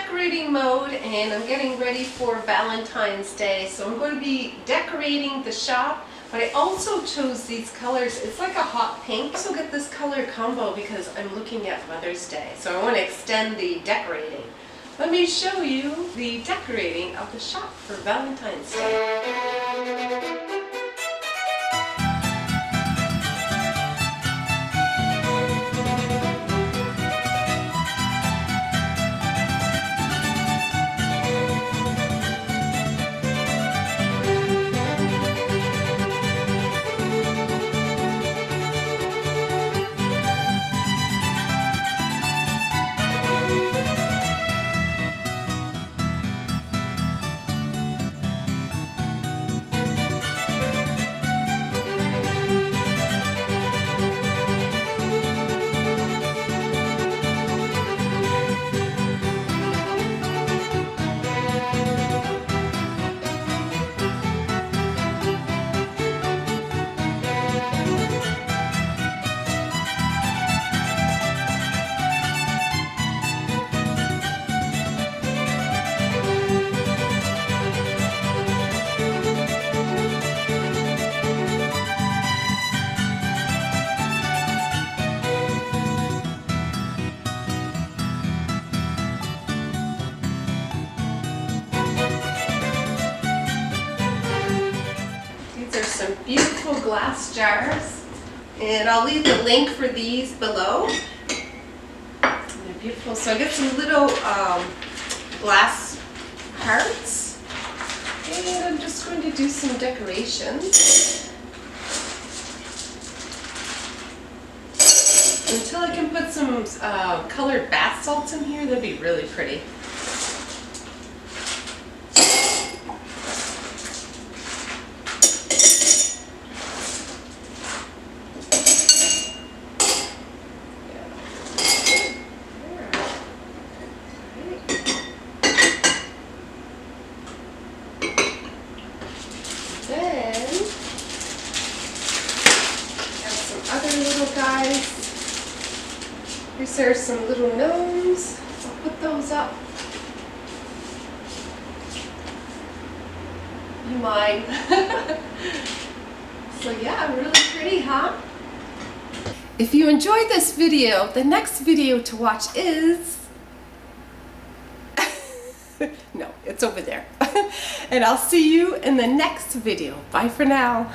decorating mode and I'm getting ready for Valentine's Day. So I'm going to be decorating the shop, but I also chose these colors. It's like a hot pink. I also get this color combo because I'm looking at Mother's Day. So I want to extend the decorating. Let me show you the decorating of the shop for Valentine's Day. There's some beautiful glass jars, and I'll leave the link for these below. They're beautiful. So I get some little glass hearts, and I'm just going to do some decorations until I can put some colored bath salts in here. That'd be really pretty. Then have some other little guys. There's some little gnomes. I'll put those up. You mind? So yeah, really pretty, huh? If you enjoyed this video, the next video to watch is... No, it's over there. And I'll see you in the next video. Bye for now.